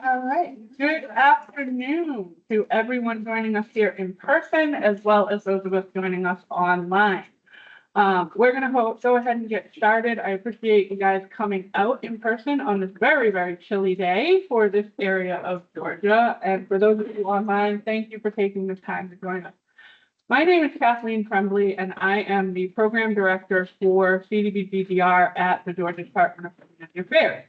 All right. Good afternoon to everyone joining us here in person, as well as those of us joining us online. We're going to go ahead and get started. I appreciate you guys coming out in person on this very, very chilly day for this area of Georgia. And for those of you online, thank you for taking the time to join us. My name is Kathleen Tremblay, and I am the Program Director for CDBG-DR at the Georgia Department of Community Affairs.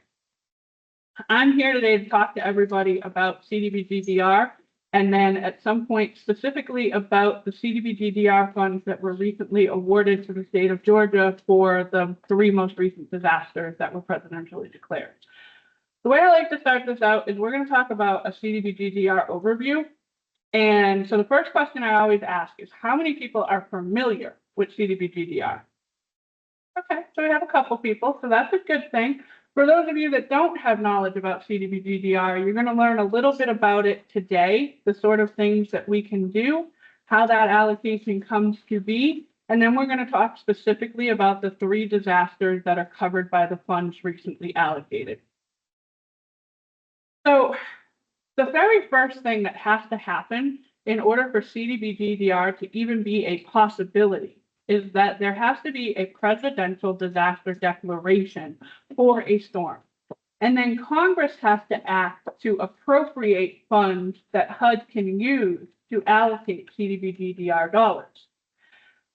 I'm here today to talk to everybody about CDBG-DR, and then at some point specifically about the CDBG-DR funds that were recently awarded to the state of Georgia for the three most recent disasters that were presidentially declared. The way I like to start this out is we're going to talk about a CDBG-DR overview. And so the first question I always ask is, how many people are familiar with CDBG-DR? Okay, so we have a couple people, so that's a good thing. For those of you that don't have knowledge about CDBG-DR, you're going to learn a little bit about it today, the sort of things that we can do, how that allocation comes to be, and then we're going to talk specifically about the three disasters that are covered by the funds recently allocated. So the very first thing that has to happen in order for CDBG-DR to even be a possibility is that there has to be a presidential disaster declaration for a storm. And then Congress has to act to appropriate funds that HUD can use to allocate CDBG-DR dollars.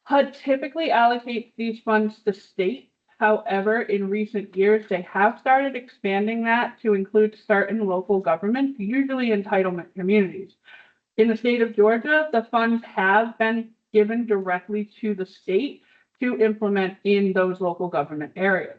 HUD typically allocates these funds to states. However, in recent years, they have started expanding that to include certain local governments, usually entitlement communities. In the state of Georgia, the funds have been given directly to the state to implement in those local government areas.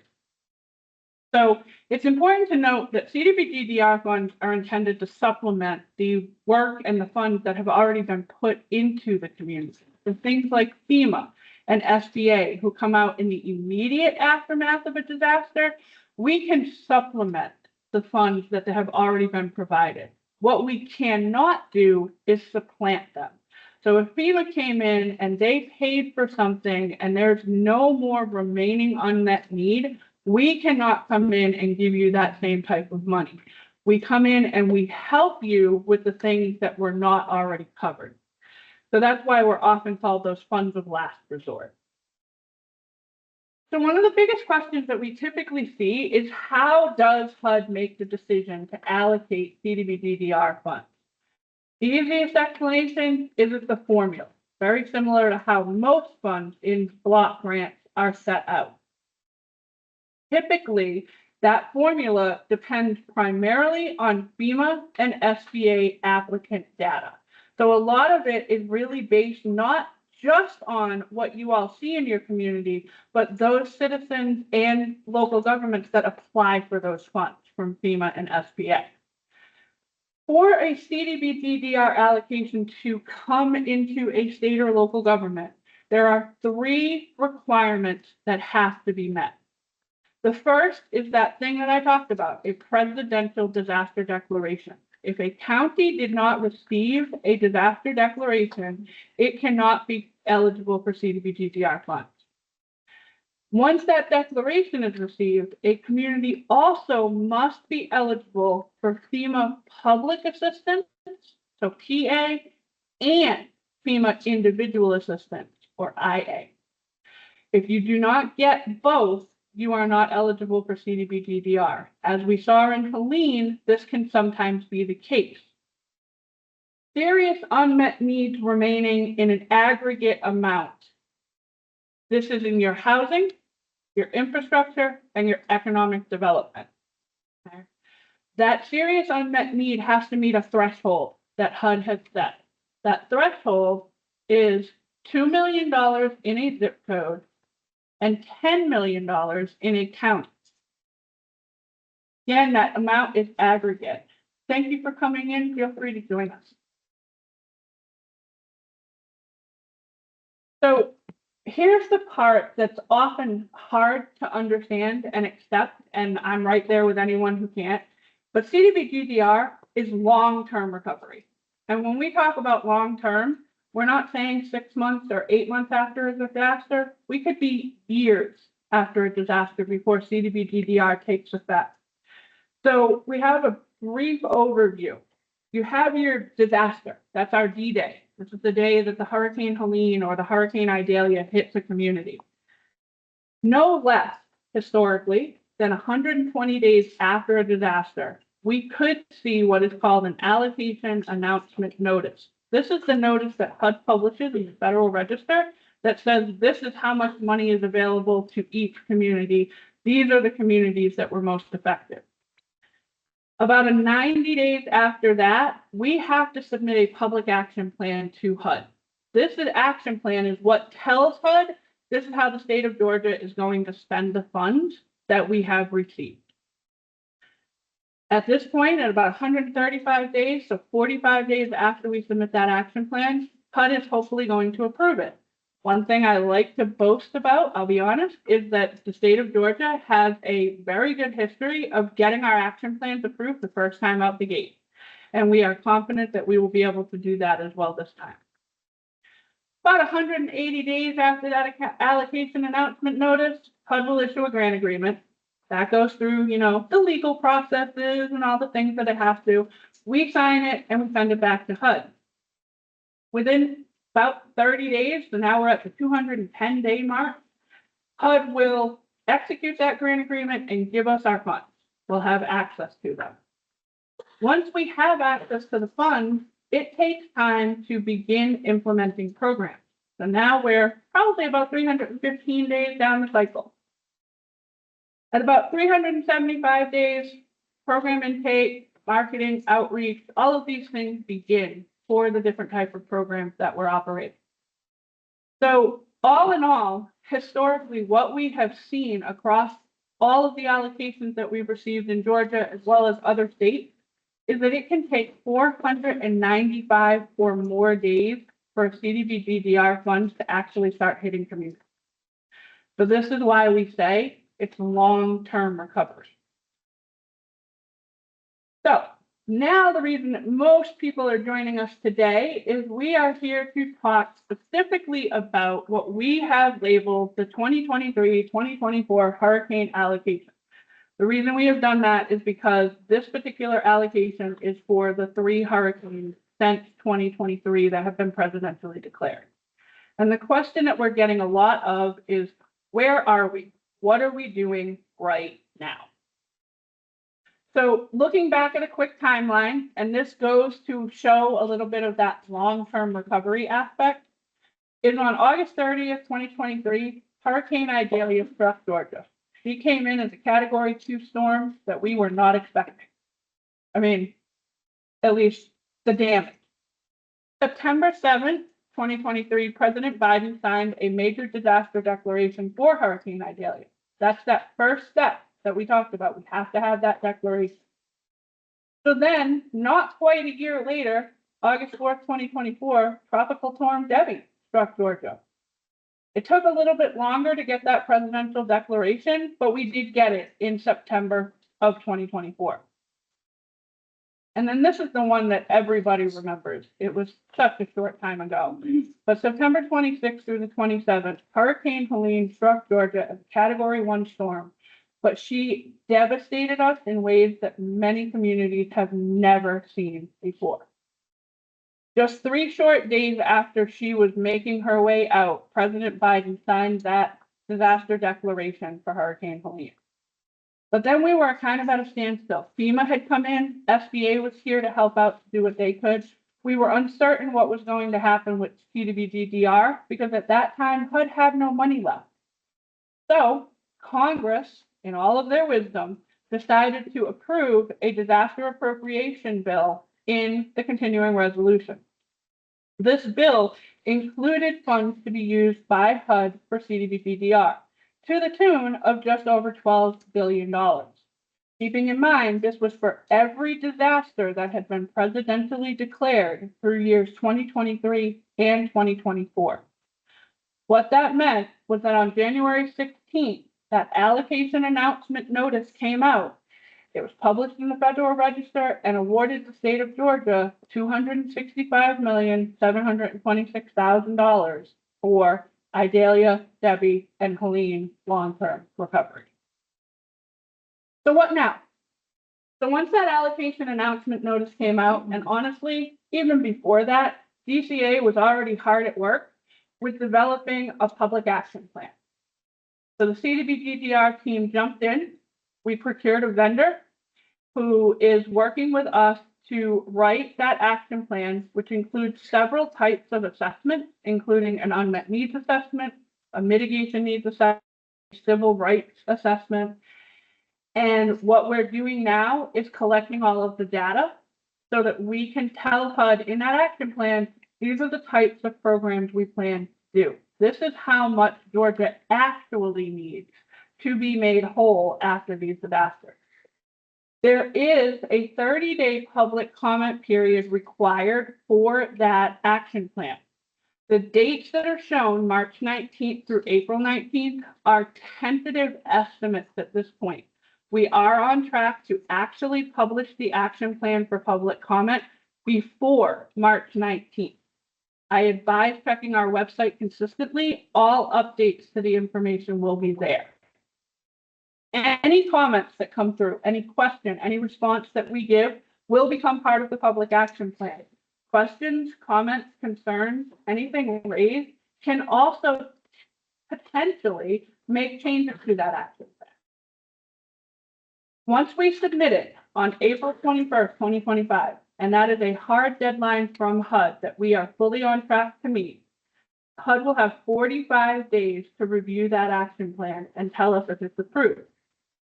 So it's important to note that CDBG-DR funds are intended to supplement the work and the funds that have already been put into the community. So things like FEMA and SBA, who come out in the immediate aftermath of a disaster, we can supplement the funds that have already been provided. What we cannot do is supplant them. So if FEMA came in and they paid for something and there's no more remaining unmet need, we cannot come in and give you that same type of money. We come in and we help you with the things that were not already covered. So that's why we're often called those funds of last resort. So one of the biggest questions that we typically see is, how does HUD make the decision to allocate CDBG-DR funds? The easiest explanation is it's the formula, very similar to how most funds in block grants are set out. Typically, that formula depends primarily on FEMA and SBA applicant data. So a lot of it is really based not just on what you all see in your community, but those citizens and local governments that apply for those funds from FEMA and SBA. For a CDBG-DR allocation to come into a state or local government, there are three requirements that have to be met. The first is that thing that I talked about, a presidential disaster declaration. If a county did not receive a disaster declaration, it cannot be eligible for CDBG-DR funds. Once that declaration is received, a community also must be eligible for FEMA public assistance, so PA, and FEMA individual assistance, or IA. If you do not get both, you are not eligible for CDBG-DR. As we saw in Helene, this can sometimes be the case. Serious unmet needs remaining in an aggregate amount. This is in your housing, your infrastructure, and your economic development. Okay. That serious unmet need has to meet a threshold that HUD has set. That threshold is $2 million in a zip code and $10 million in a county. Again, that amount is aggregate. Thank you for coming in. Feel free to join us. So here's the part that's often hard to understand and accept, and I'm right there with anyone who can't. But CDBG-DR is long-term recovery. And when we talk about long-term, we're not saying 6 months or 8 months after a disaster. We could be years after a disaster before CDBG-DR takes effect. So we have a brief overview. You have your disaster. That's our D-Day. This is the day that the Hurricane Helene or the Hurricane Idalia hits a community. No less, historically, than 120 days after a disaster, we could see what is called an allocation announcement notice. This is the notice that HUD publishes in the Federal Register that says this is how much money is available to each community. These are the communities that were most affected. About 90 days after that, we have to submit a public action plan to HUD. This action plan is what tells HUD this is how the state of Georgia is going to spend the funds that we have received. At this point, at about 135 days, so 45 days after we submit that action plan, HUD is hopefully going to approve it. One thing I like to boast about, I'll be honest, is that the state of Georgia has a very good history of getting our action plans approved the first time out the gate. And we are confident that we will be able to do that as well this time. About 180 days after that allocation announcement notice, HUD will issue a grant agreement. That goes through, the legal processes and all the things that it has to. We sign it and we send it back to HUD. Within about 30 days, so now we're at the 210-day mark, HUD will execute that grant agreement and give us our funds. We'll have access to them. Once we have access to the funds, it takes time to begin implementing programs. So now we're probably about 315 days down the cycle. At about 375 days, program intake, marketing, outreach, all of these things begin for the different type of programs that we're operating. So all in all, historically, what we have seen across all of the allocations that we've received in Georgia, as well as other states, is that it can take 495 or more days for CDBG-DR funds to actually start hitting communities. So this is why we say it's long-term recovery. So now the reason that most people are joining us today is we are here to talk specifically about what we have labeled the 2023-2024 hurricane allocation. The reason we have done that is because this particular allocation is for the 3 hurricanes since 2023 that have been presidentially declared. And the question that we're getting a lot of is, where are we? What are we doing right now? So looking back at a quick timeline, and this goes to show a little bit of that long-term recovery aspect, is on August 30th, 2023, Hurricane Idalia struck Georgia. She came in as a Category 2 storm that we were not expecting. I mean, at least the damage. September 7th, 2023, President Biden signed a major disaster declaration for Hurricane Idalia. That's that first step that we talked about. We have to have that declaration. So then, not quite a year later, August 4th, 2024, Tropical Storm Debbie struck Georgia. It took a little bit longer to get that presidential declaration, but we did get it in September of 2024. And then this is the one that everybody remembers. It was such a short time ago. But September 26th through the 27th, Hurricane Helene struck Georgia as a Category 1 storm, but she devastated us in ways that many communities have never seen before. Just 3 short days after she was making her way out, President Biden signed that disaster declaration for Hurricane Helene. But then we were kind of at a standstill. FEMA had come in, SBA was here to help out to do what they could. We were uncertain what was going to happen with CDBG-DR because at that time, HUD had no money left. So Congress, in all of their wisdom, decided to approve a disaster appropriation bill in the continuing resolution. This bill included funds to be used by HUD for CDBG-DR to the tune of just over $12 billion. Keeping in mind, this was for every disaster that had been presidentially declared through years 2023 and 2024. What that meant was that on January 16th, that allocation announcement notice came out. It was published in the Federal Register and awarded the state of Georgia $265,726,000 for Idalia, Debbie, and Helene long-term recovery. So what now? So once that allocation announcement notice came out, and honestly, even before that, DCA was already hard at work with developing a public action plan. So the CDBG-DR team jumped in. We procured a vendor who is working with us to write that action plan, which includes several types of assessment, including an unmet needs assessment, a mitigation needs assessment, civil rights assessment. And what we're doing now is collecting all of the data so that we can tell HUD in that action plan, these are the types of programs we plan to do. This is how much Georgia actually needs to be made whole after these disasters. There is a 30-day public comment period required for that action plan. The dates that are shown, March 19th through April 19th, are tentative estimates at this point. We are on track to actually publish the action plan for public comment before March 19th. I advise checking our website consistently. All updates to the information will be there. Any comments that come through, any question, any response that we give will become part of the public action plan. Questions, comments, concerns, anything raised can also potentially make changes to that action plan. Once we submit it on April 21st, 2025, and that is a hard deadline from HUD that we are fully on track to meet, HUD will have 45 days to review that action plan and tell us if it's approved.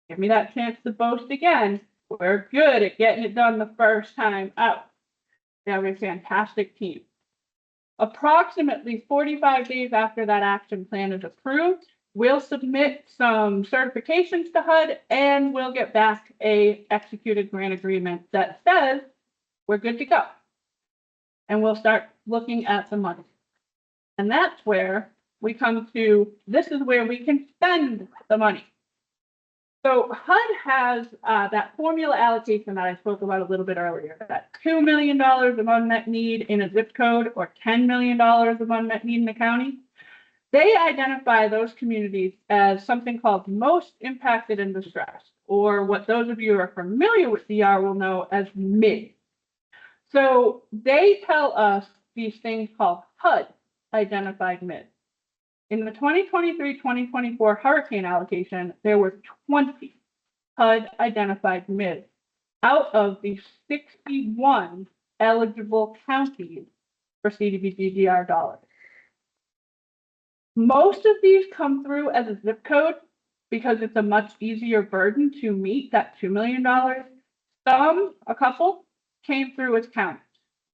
Give me that chance to boast again. We're good at getting it done the first time out. We have a fantastic team. Approximately 45 days after that action plan is approved, we'll submit some certifications to HUD and we'll get back a executed grant agreement that says we're good to go. And we'll start looking at the money. And that's where we come to, this is where we can spend the money. So HUD has that formula allocation that I spoke about a little bit earlier, that $2 million of unmet need in a zip code or $10 million of unmet need in a county. They identify those communities as something called most impacted and distressed, or what those of you who are familiar with DR will know as MID. So they tell us these things called HUD identified MID. In the 2023-2024 hurricane allocation, there were 20 HUD identified MIDs out of the 61 eligible counties for CDBG-DR dollars. Most of these come through as a zip code because it's a much easier burden to meet that $2 million. Some, a couple, came through as counties.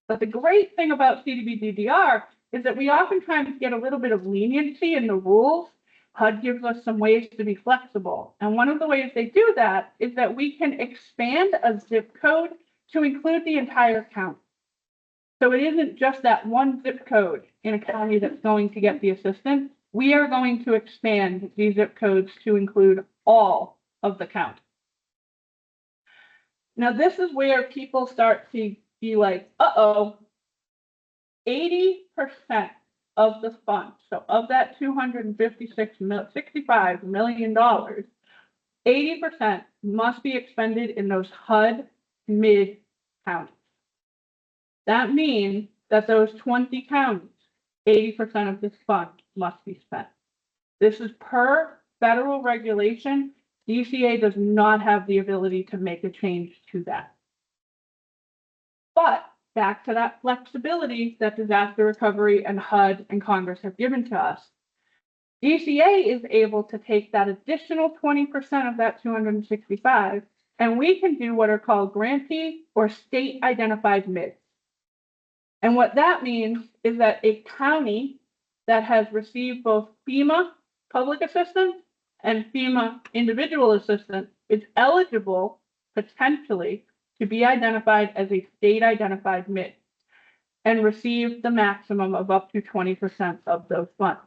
But the great thing about CDBG-DR is that we oftentimes get a little bit of leniency in the rules. HUD gives us some ways to be flexible. And one of the ways they do that is that we can expand a zip code to include the entire county. So it isn't just that one zip code in a county that's going to get the assistance. We are going to expand these zip codes to include all of the county. Now, this is where people start to be like, uh-oh, 80% of the funds, so of that $265 million, 80% must be expended in those HUD mid counties. That means that those 20 counties, 80% of this fund must be spent. This is per federal regulation. DCA does not have the ability to make a change to that. But back to that flexibility that disaster recovery and HUD and Congress have given to us. DCA is able to take that additional 20% of that 265, and we can do what are called grantee or state identified MIDs. And what that means is that a county that has received both FEMA public assistance and FEMA individual assistance is eligible potentially to be identified as a state identified MID and receive the maximum of up to 20% of those funds.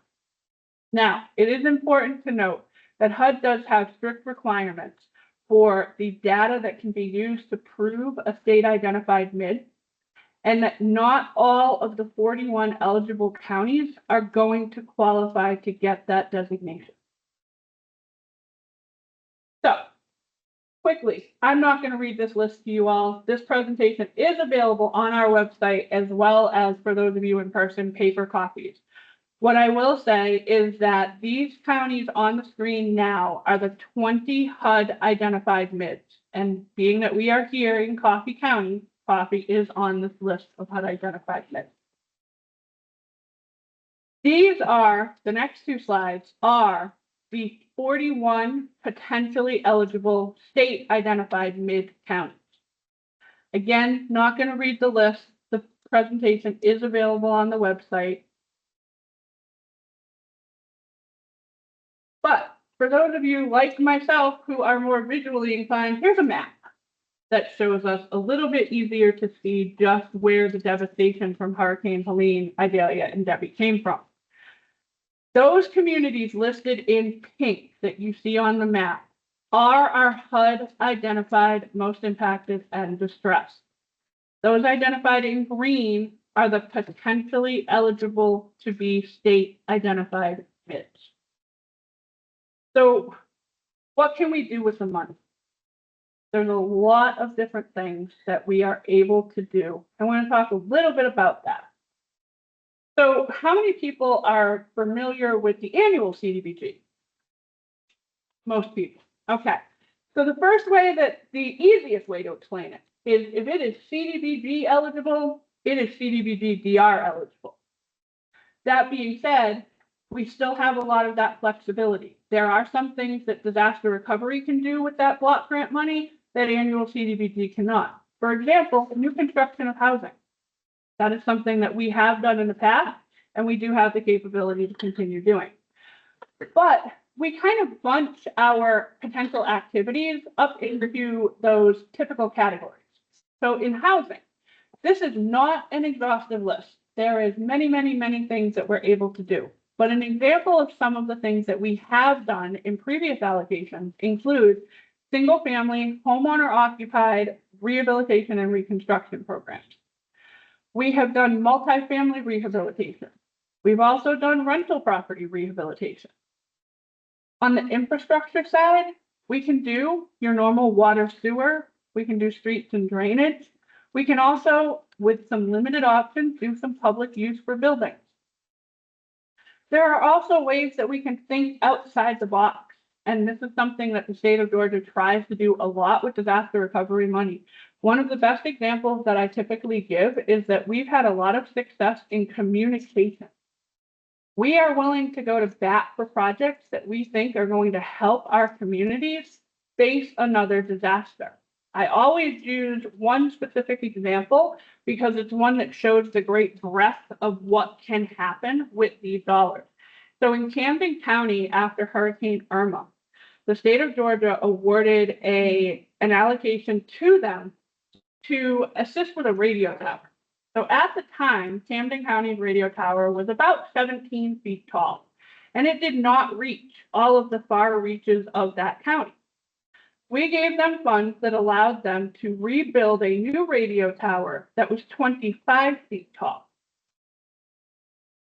Now, it is important to note that HUD does have strict requirements for the data that can be used to prove a state identified MID, and that not all of the 41 eligible counties are going to qualify to get that designation. So, quickly, I'm not going to read this list to you all. This presentation is available on our website, as well as, for those of you in person, paper copies. What I will say is that these counties on the screen now are the 20 HUD identified MIDs. And being that we are here in Coffee County, Coffee is on this list of HUD identified MIDs. These are, the next two slides are the 41 potentially eligible state identified MID counties. Again, not going to read the list. The presentation is available on the website. But for those of you like myself who are more visually inclined, here's a map that shows us a little bit easier to see just where the devastation from Hurricane Helene, Idalia, and Debbie came from. Those communities listed in pink that you see on the map are our HUD identified most impacted and distressed. Those identified in green are the potentially eligible to be state identified MIDs. So what can we do with the money? There's a lot of different things that we are able to do. I want to talk a little bit about that. So how many people are familiar with the annual CDBG? Most people. Okay. So the first way that the easiest way to explain it is if it is CDBG eligible, it is CDBG-DR eligible. That being said, we still have a lot of that flexibility. There are some things that disaster recovery can do with that block grant money that annual CDBG cannot. For example, new construction of housing. That is something that we have done in the past, and we do have the capability to continue doing. But we kind of bunch our potential activities up into those typical categories. So in housing, this is not an exhaustive list. There is many, many, many things that we're able to do. But an example of some of the things that we have done in previous allocations include single-family, homeowner-occupied rehabilitation and reconstruction programs. We have done multifamily rehabilitation. We've also done rental property rehabilitation. On the infrastructure side, we can do your normal water, sewer. We can do streets and drainage. We can also, with some limited options, do some public use for buildings. There are also ways that we can think outside the box. And this is something that the state of Georgia tries to do a lot with disaster recovery money. One of the best examples that I typically give is that we've had a lot of success in communication. We are willing to go to bat for projects that we think are going to help our communities face another disaster. I always use one specific example because it's one that shows the great breadth of what can happen with these dollars. So in Camden County, after Hurricane Irma, the state of Georgia awarded an allocation to them to assist with a radio tower. So at the time, Camden County's radio tower was about 17 feet tall, and it did not reach all of the far reaches of that county. We gave them funds that allowed them to rebuild a new radio tower that was 25 feet tall.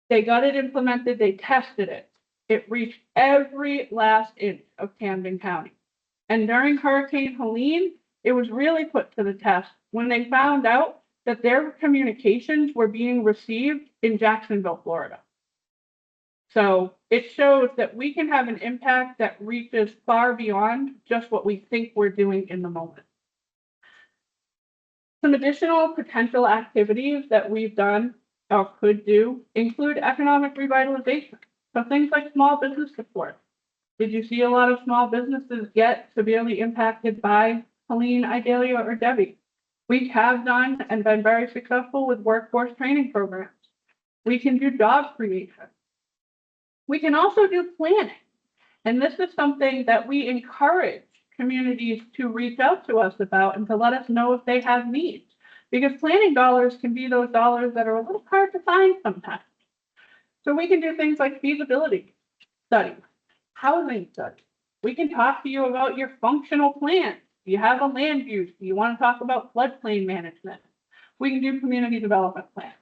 They got it implemented, they tested it. It reached every last inch of Camden County. And during Hurricane Helene, it was really put to the test when they found out that their communications were being received in Jacksonville, Florida. So it shows that we can have an impact that reaches far beyond just what we think we're doing in the moment. Some additional potential activities that we've done or could do include economic revitalization. So things like small business support. Did you see a lot of small businesses get severely impacted by Helene, Idalia, or Debbie? We have done and been very successful with workforce training programs. We can do job creation. We can also do planning. And this is something that we encourage communities to reach out to us about and to let us know if they have needs. Because planning dollars can be those dollars that are a little hard to find sometimes. So we can do things like feasibility studies, housing studies. We can talk to you about your functional plan. Do you have a land use? Do you want to talk about floodplain management? We can do community development plans.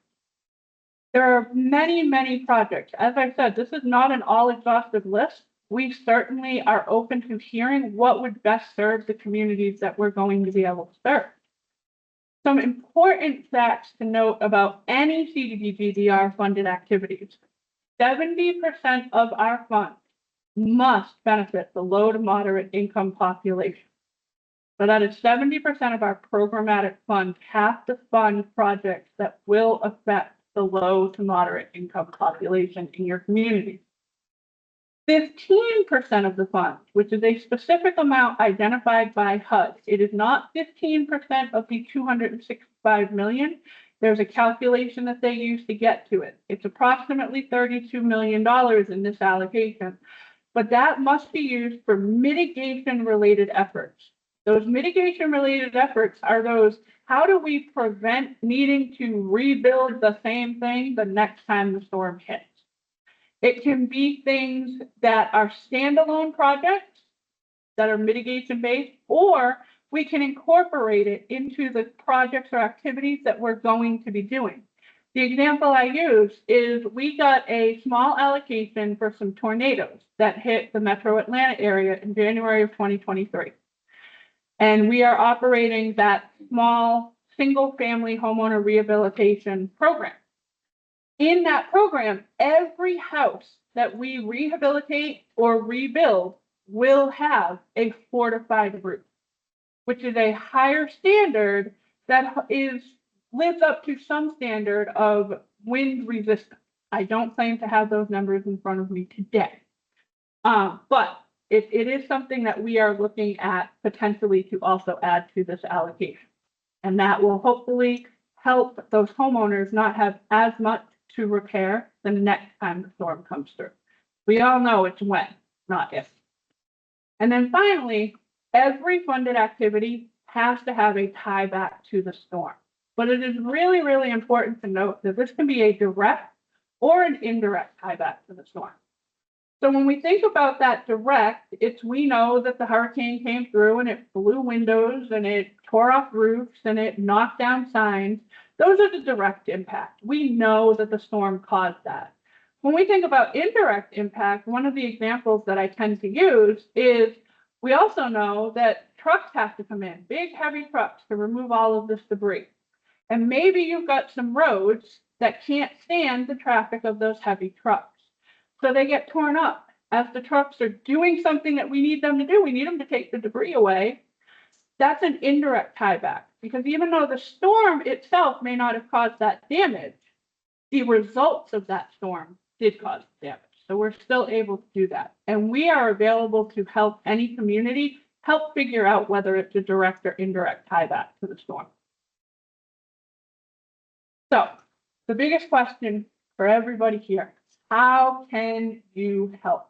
There are many, many projects. As I said, this is not an all exhaustive list, we certainly are open to hearing what would best serve the communities that we're going to be able to serve. Some important facts to note about any CDBG-DR funded activities. 70% of our funds must benefit the low to moderate income population. So that is 70% of our programmatic funds have to fund projects that will affect the low to moderate income population in your community. 15% of the funds, which is a specific amount identified by HUD. It is not 15% of the 265 million. There's a calculation that they use to get to it. It's approximately $32 million in this allocation, but that must be used for mitigation-related efforts. Those mitigation-related efforts are those, how do we prevent needing to rebuild the same thing the next time the storm hits? It can be things that are standalone projects that are mitigation-based, or we can incorporate it into the projects or activities that we're going to be doing. The example I use is we got a small allocation for some tornadoes that hit the metro Atlanta area in January of 2023. And we are operating that small single-family homeowner rehabilitation program. In that program, every house that we rehabilitate or rebuild will have a fortified roof, which is a higher standard that lives up to some standard of wind resistance. I don't claim to have those numbers in front of me today, but it is something that we are looking at potentially to also add to this allocation. And that will hopefully help those homeowners not have as much to repair the next time the storm comes through. We all know it's when, not if. And then finally, every funded activity has to have a tie back to the storm. But it is really, really important to note that this can be a direct or an indirect tie back to the storm. So when we think about that direct, we know that the hurricane came through and it blew windows and it tore off roofs and it knocked down signs. Those are the direct impact. We know that the storm caused that. When we think about indirect impact, one of the examples that I tend to use is we also know that trucks have to come in, big heavy trucks, to remove all of this debris. And maybe you've got some roads that can't stand the traffic of those heavy trucks. So they get torn up as the trucks are doing something that we need them to do. We need them to take the debris away. That's an indirect tieback, because even though the storm itself may not have caused that damage, the results of that storm did cause damage. So we're still able to do that. And we are available to help any community help figure out whether it's a direct or indirect tieback to the storm. So the biggest question for everybody here, how can you help?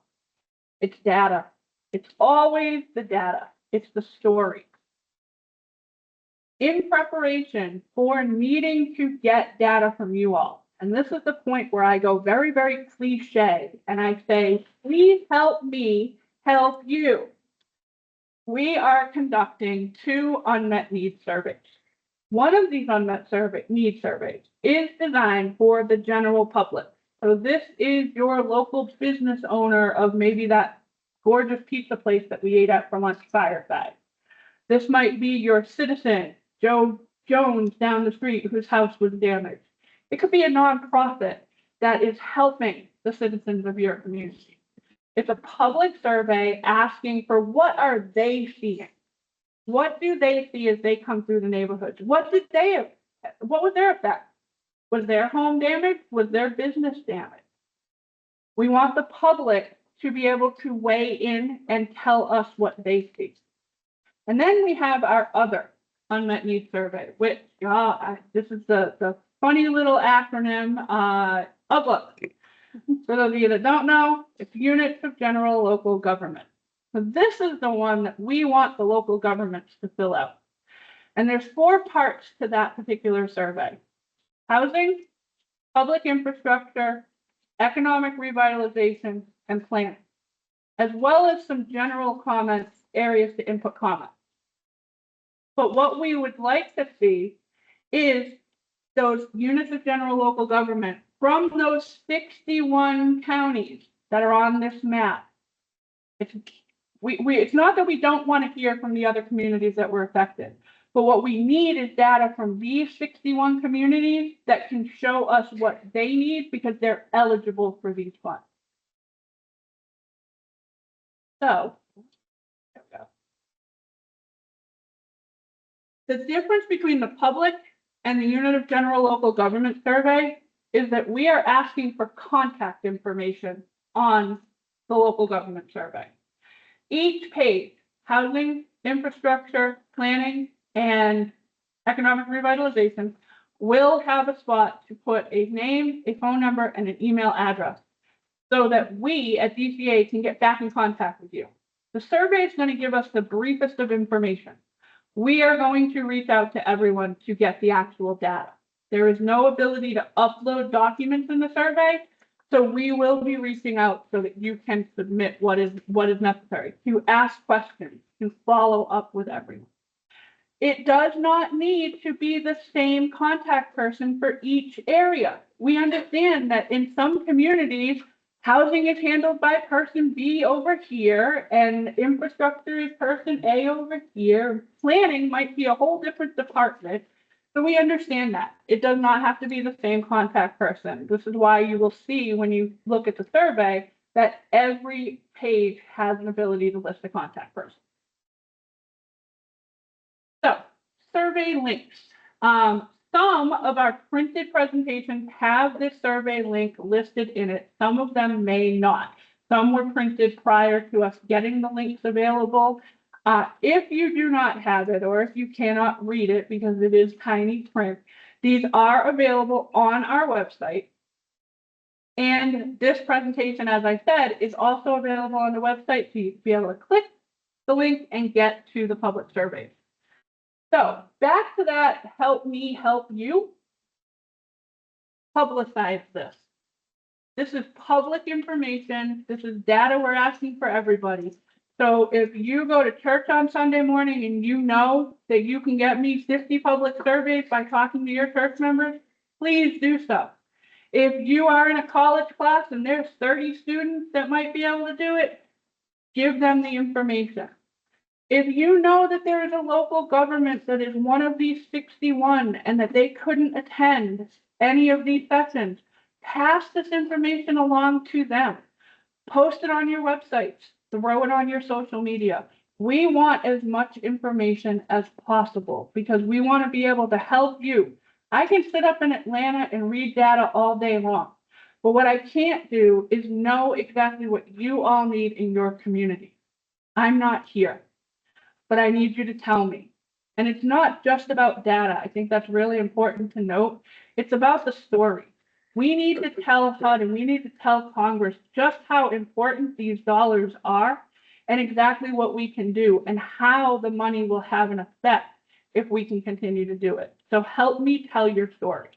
It's data. It's always the data. It's the story. In preparation for needing to get data from you all, and this is the point where I go very, very cliche, and I say, please help me help you. We are conducting 2 unmet needs surveys. One of these unmet needs surveys is designed for the general public. So this is your local business owner of maybe that gorgeous pizza place that we ate at for lunch fireside. This might be your citizen, Joe Jones down the street, whose house was damaged. It could be a nonprofit that is helping the citizens of your community. It's a public survey asking for what are they seeing? What do they see as they come through the neighborhoods? What was their effect? Was their home damaged? Was their business damaged? We want the public to be able to weigh in and tell us what they see. And then we have our other unmet needs survey, which this is the funny little acronym, UGLA. For those of you that don't know, it's Units of General Local Government. So this is the one that we want the local governments to fill out. And there's 4 parts to that particular survey: housing, public infrastructure, economic revitalization, and planning, as well as some general comments, areas to input comments. But what we would like to see is those units of general local government from those 61 counties that are on this map. It's not that we don't want to hear from the other communities that were affected, but what we need is data from these 61 communities that can show us what they need because they're eligible for these funds. So, there we go. The difference between the public and the unit of general local government survey is that we are asking for contact information on the local government survey. Each page, housing, infrastructure, planning, and economic revitalization, will have a spot to put a name, a phone number, and an email address so that we at DCA can get back in contact with you. The survey is going to give us the briefest of information. We are going to reach out to everyone to get the actual data. There is no ability to upload documents in the survey, so we will be reaching out so that you can submit what is necessary, to ask questions, to follow up with everyone. It does not need to be the same contact person for each area. We understand that in some communities, housing is handled by person B over here, and infrastructure is person A over here. Planning might be a whole different department. So we understand that. It does not have to be the same contact person. This is why you will see when you look at the survey that every page has an ability to list a contact person. So, survey links. Some of our printed presentations have this survey link listed in it. Some of them may not. Some were printed prior to us getting the links available. If you do not have it, or if you cannot read it because it is tiny print, these are available on our website. And this presentation, as I said, is also available on the website, so you'll be able to click the link and get to the public surveys. So back to that, help me help you. Publicize this. This is public information. This is data we're asking for everybody. So if you go to church on Sunday morning and you know that you can get me 50 public surveys by talking to your church members, please do so. If you are in a college class and there's 30 students that might be able to do it, give them the information. If you know that there is a local government that is one of these 61 and that they couldn't attend any of these sessions, pass this information along to them. Post it on your websites, throw it on your social media. We want as much information as possible because we want to be able to help you. I can sit up in Atlanta and read data all day long, but what I can't do is know exactly what you all need in your community. I'm not here, but I need you to tell me. And it's not just about data. I think that's really important to note. It's about the story. We need to tell HUD and we need to tell Congress just how important these dollars are and exactly what we can do and how the money will have an effect if we can continue to do it. So help me tell your story.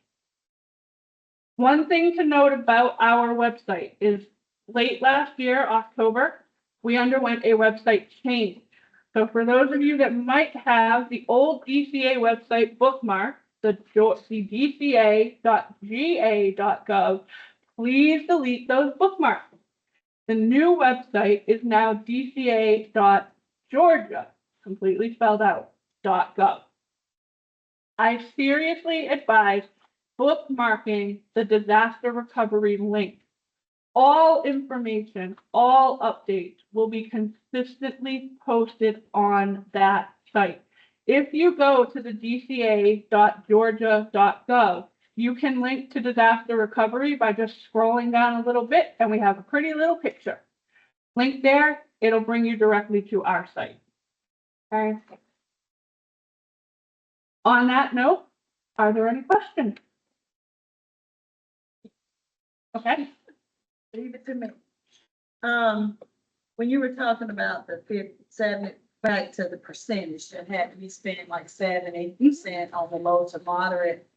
One thing to note about our website is late last year, October, we underwent a website change. So for those of you that might have the old DCA website bookmark, the dca.ga.gov, please delete those bookmarks. The new website is now dca.georgia, completely spelled out, .gov. I seriously advise bookmarking the disaster recovery link. All information, all updates will be consistently posted on that site. If you go to the dca.georgia.gov, you can link to disaster recovery by just scrolling down a little bit, and we have a pretty little picture. Link there, it'll bring you directly to our site. Okay. On that note, are there any questions? Okay. Leave it to me. When you were talking about the 7, back to the percentage that had to be spent like 7-8% on the low to moderate,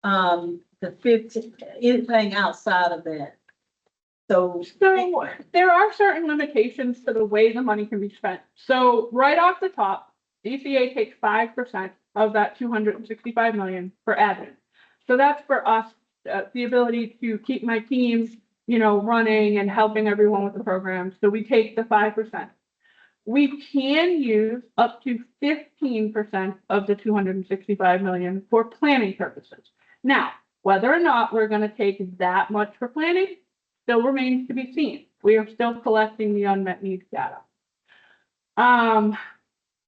the 15, anything outside of that. So there are certain limitations to the way the money can be spent. So right off the top, DCA takes 5% of that 265 million for admin. So that's for us, the ability to keep my team running and helping everyone with the program. So we take the 5%. We can use up to 15% of the 265 million for planning purposes. Now, whether or not we're going to take that much for planning still remains to be seen. We are still collecting the unmet needs data.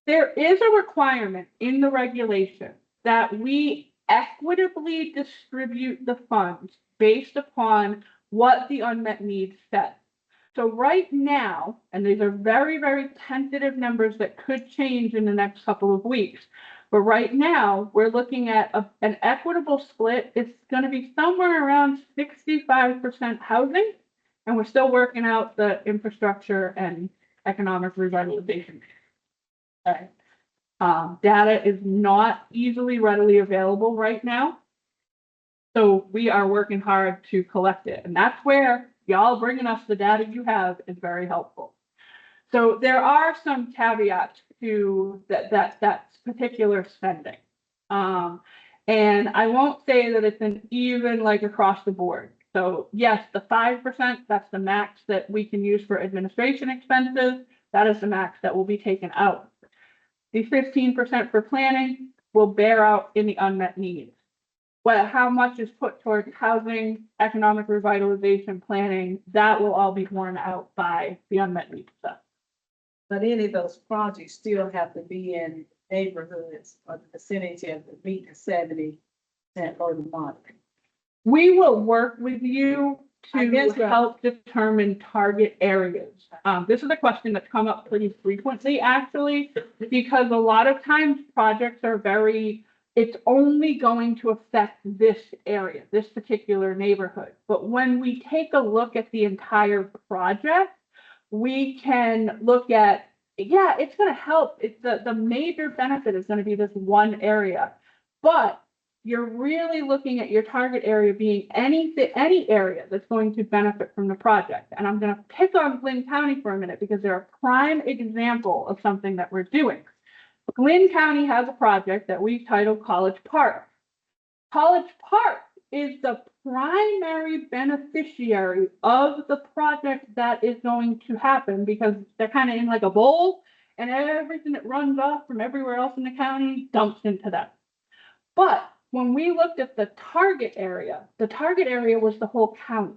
There is a requirement in the regulation that we equitably distribute the funds based upon what the unmet needs said. So right now, and these are very, very tentative numbers that could change in the next couple of weeks, but right now we're looking at an equitable split. It's going to be somewhere around 65% housing, and we're still working out the infrastructure and economic revitalization. Okay. Data is not easily readily available right now, so we are working hard to collect it, and that's where y'all bringing us the data you have is very helpful. So there are some caveats to that particular spending. And I won't say that it's an even like across the board. So yes, the 5%, that's the max that we can use for administration expenses. That is the max that will be taken out. The 15% for planning will bear out in the unmet needs. Well, how much is put towards housing, economic revitalization planning, that will all be borne out by the unmet needs stuff. But any of those projects still have to be in neighborhoods or the vicinity of the meet the 70% or the moderate. We will work with you to so. help determine target areas. This is a question that's come up pretty frequently, actually, because a lot of times projects are it's only going to affect this area, this particular neighborhood. But when we take a look at the entire project, we can look at, yeah, it's going to help. It's the major benefit is going to be this one area, but you're really looking at your target area being any area that's going to benefit from the project. And I'm going to pick on Glynn County for a minute because they're a prime example of something that we're doing. Glynn County has a project that we've titled College Park. College Park is the primary beneficiary of the project that is going to happen because they're kind of in like a bowl and everything that runs off from everywhere else in the county dumps into that. But when we looked at the target area was the whole county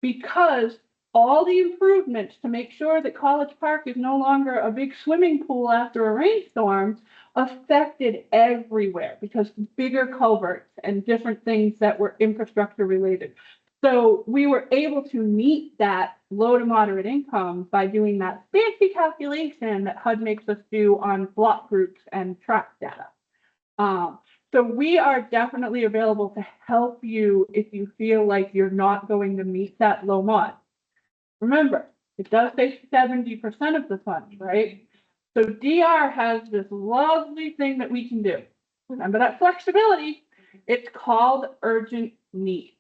because all the improvements to make sure that College Park is no longer a big swimming pool after a rainstorm affected everywhere because bigger culverts and different things that were infrastructure related. So we were able to meet that low to moderate income by doing that fancy calculation that HUD makes us do on block groups and track data. So we are definitely available to help you if you feel like you're not going to meet that low mod. Remember, it does take 70% of the funds, right? So DR has this lovely thing that we can do. Remember that flexibility? It's called urgent need.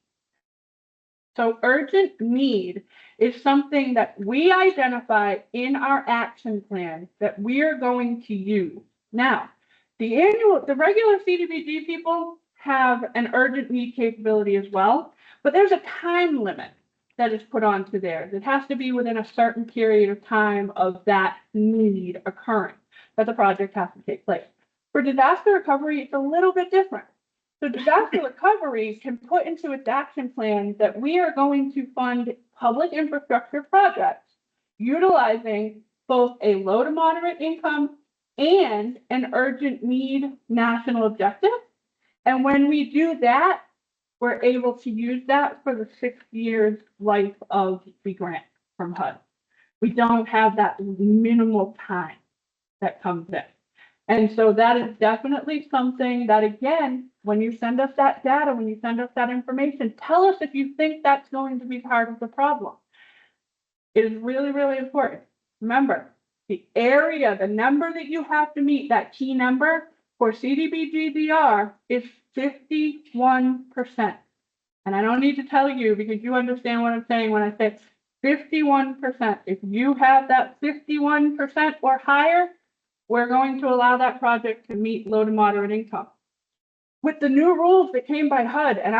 So urgent need is something that we identify in our action plan that we are going to use. Now, the regular CDBG people have an urgent need capability as well, but there's a time limit that is put onto theirs. It has to be within a certain period of time of that need occurring, that the project has to take place. For disaster recovery, it's a little bit different. So disaster recovery can put into its action plan that we are going to fund public infrastructure projects utilizing both a low to moderate income and an urgent need national objective. And when we do that, we're able to use that for the 6 years life of the grant from HUD. We don't have that minimal time that comes in. And so that is definitely something that, again, when you send us that data, when you send us that information, tell us if you think that's going to be part of the problem. It is really, really important. Remember, the area, the number that you have to meet, that key number for CDBG-DR is 51%. And I don't need to tell you because you understand what I'm saying when I say 51%. If you have that 51% or higher, we're going to allow that project to meet low to moderate income. with the new rules that came by HUD, and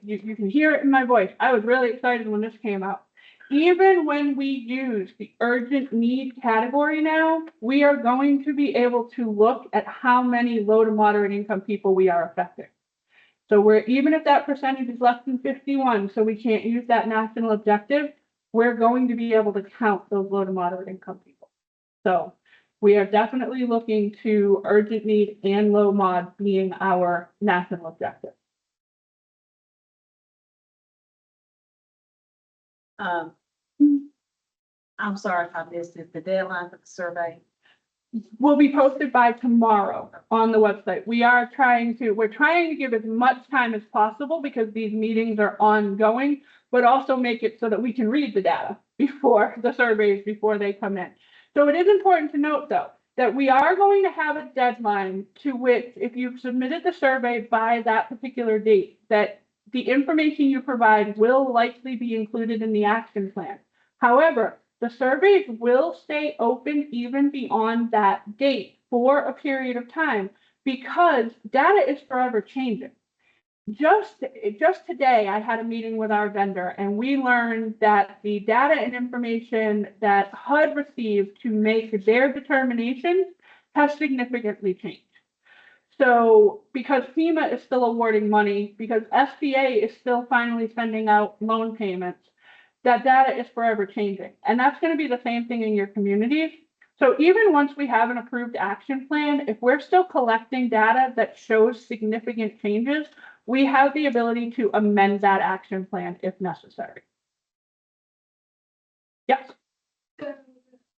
you can hear it in my voice, I was really excited when this came out. Even when we use the urgent need category now, we are going to be able to look at how many low to moderate income people we are affecting. So even if that percentage is less than 51, so we can't use that national objective, we're going to be able to count those low to moderate income people. So we are definitely looking to urgent need and low mod being our national objective. I'm sorry if I missed it, the deadline for the survey. Will be posted by tomorrow on the website. We're trying to give as much time as possible because these meetings are ongoing, but also make it so that we can read the data before the surveys, before they come in. So it is important to note though, that we are going to have a deadline to which if you've submitted the survey by that particular date, that the information you provide will likely be included in the action plan. However, the surveys will stay open even beyond that date for a period of time because data is forever changing. Just today, I had a meeting with our vendor and we learned that the data and information that HUD received to make their determinations has significantly changed. So because FEMA is still awarding money, because SBA is still finally sending out loan payments, that data is forever changing. And that's going to be the same thing in your communities. So even once we have an approved action plan, if we're still collecting data that shows significant changes, we have the ability to amend that action plan if necessary. Yes. So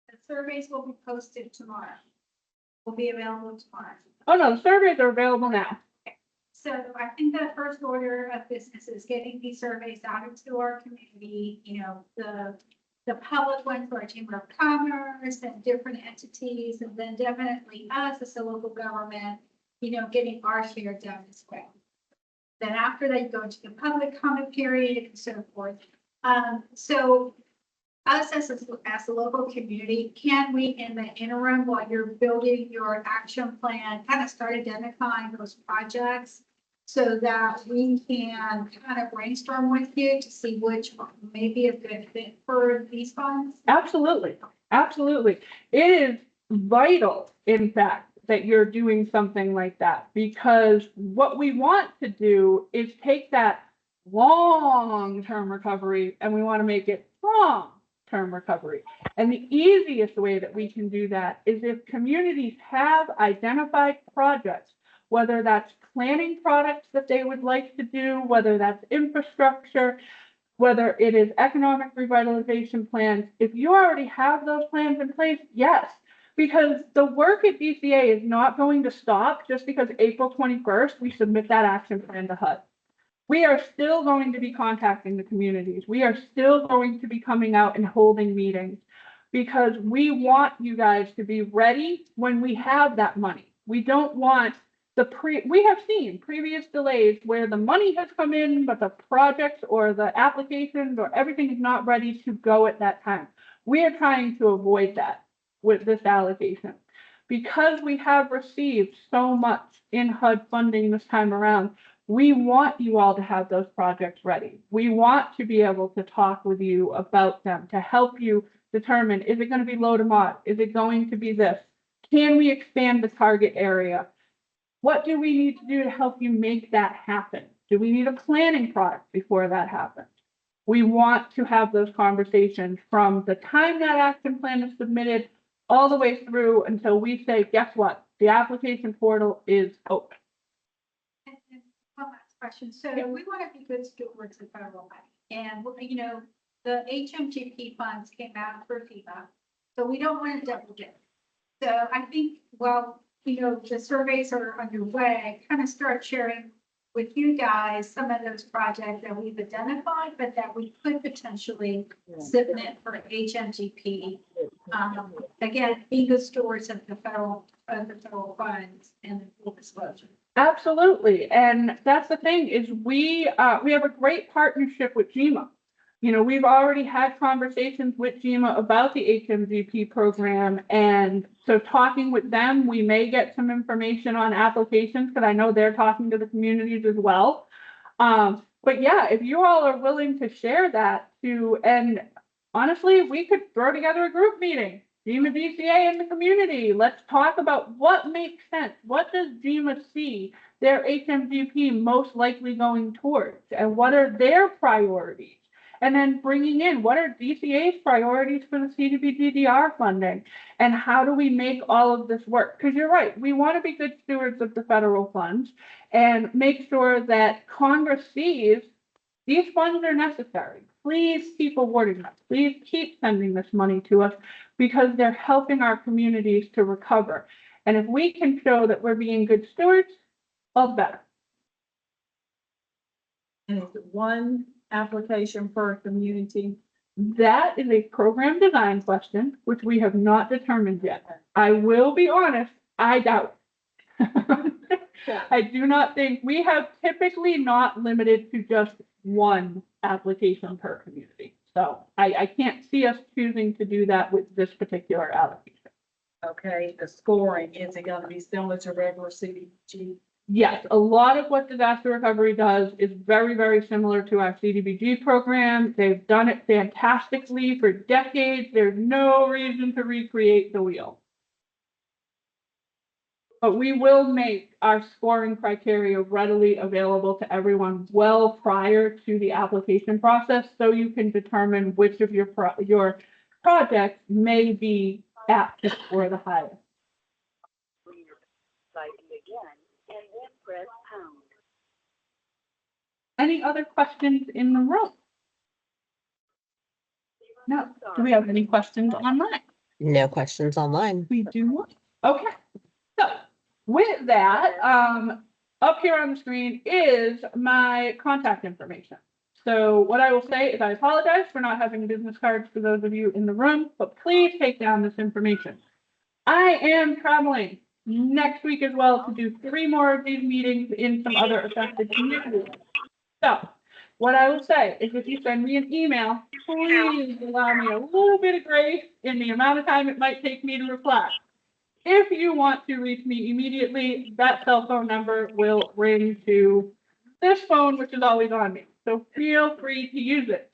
the surveys will be posted tomorrow. Will be available tomorrow. Oh no, the surveys are available now. So I think the first order of business is getting these surveys out into our community, you know, the public ones for our Chamber of Commerce and different entities, and then definitely us as a local government, you know, getting our share done as well. Then after that, you go into the public comment period and so forth. So us as a local community, can we, in the interim, while you're building your action plan, kind of start identifying those projects so that we can kind of brainstorm with you to see which may be a good fit for these funds? Absolutely. Absolutely. It is vital, in fact, that you're doing something like that, because what we want to do is take that long-term recovery and we want to make it long-term recovery. And the easiest way that we can do that is if communities have identified projects, whether that's planning products that they would like to do, whether that's infrastructure, whether it is economic revitalization plans. If you already have those plans in place, yes, because the work at DCA is not going to stop just because April 21st, we submit that action plan to HUD. We are still going to be contacting the communities. We are still going to be coming out and holding meetings because we want you guys to be ready when we have that money. We don't want we have seen previous delays where the money has come in, but the projects or the applications or everything is not ready to go at that time. We are trying to avoid that with this allocation. Because we have received so much in HUD funding this time around, we want you all to have those projects ready. We want to be able to talk with you about them to help you determine, is it going to be low to mod? Is it going to be this? Can we expand the target area? What do we need to do to help you make that happen? Do we need a planning product before that happens? We want to have those conversations from the time that action plan is submitted all the way through until we say, guess what? The application portal is open. And one last question. So we want to be good stewards of federal money. And, you know, the HMGP funds came out for FEMA. So we don't want to double dip. So I think, well, you know, the surveys are underway, kind of start sharing with you guys some of those projects that we've identified, but that we could potentially submit for HMGP. Again, being good stewards of the federal funds and the full disclosure. Absolutely. And that's the thing is we have a great partnership with GMA. You know, we've already had conversations with GMA about the HMGP program. And so talking with them, we may get some information on applications because I know they're talking to the communities as well. But yeah, if you all are willing to share that too, and honestly, we could throw together a group meeting, GMA DCA in the community. Let's talk about what makes sense. What does GMA see their HMGP most likely going towards, and what are their priorities? And then bringing in what are DCA's priorities for the CDBG-DR funding, and how do we make all of this work? Because you're right, we want to be good stewards of the federal funds and make sure that Congress sees these funds are necessary. Please keep awarding them. Please keep sending this money to us because they're helping our communities to recover. And if we can show that we're being good stewards, all the better. And it's one application per community. That is a program design question, which we have not determined yet. I will be honest, I doubt. I do not think we have typically not limited to just one application per community. So I can't see us choosing to do that with this particular allocation. Okay, the scoring, is it gonna be similar to regular CDBG? Yes, a lot of what disaster recovery does is very, very similar to our CDBG program. They've done it fantastically for decades. There's no reason to recreate the wheel. But we will make our scoring criteria readily available to everyone well prior to the application process, so you can determine which of your projects may be apt to score the highest. Any other questions in the room? No. Do we have any questions online? No questions online. We do not. Okay. So with that, up here on the screen is my contact information. So what I will say is I apologize for not having business cards for those of you in the room, but please take down this information. I am traveling next week as well to do 3 more of these meetings in some other affected communities. So what I will say is if you send me an email, please allow me a little bit of grace in the amount of time it might take me to reply. If you want to reach me immediately, that cell phone number will ring to this phone, which is always on me. So feel free to use it.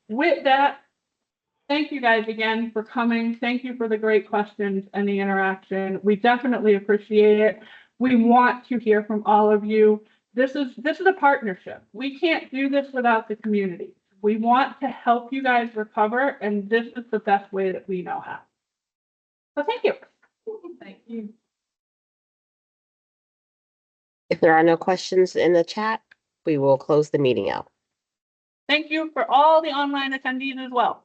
With that, thank you guys again for coming. Thank you for the great questions and the interaction. We definitely appreciate it. We want to hear from all of you. This is a partnership. We can't do this without the community. We want to help you guys recover, and this is the best way that we know how. So thank you. Thank you. If there are no questions in the chat, we will close the meeting out. Thank you for all the online attendees as well.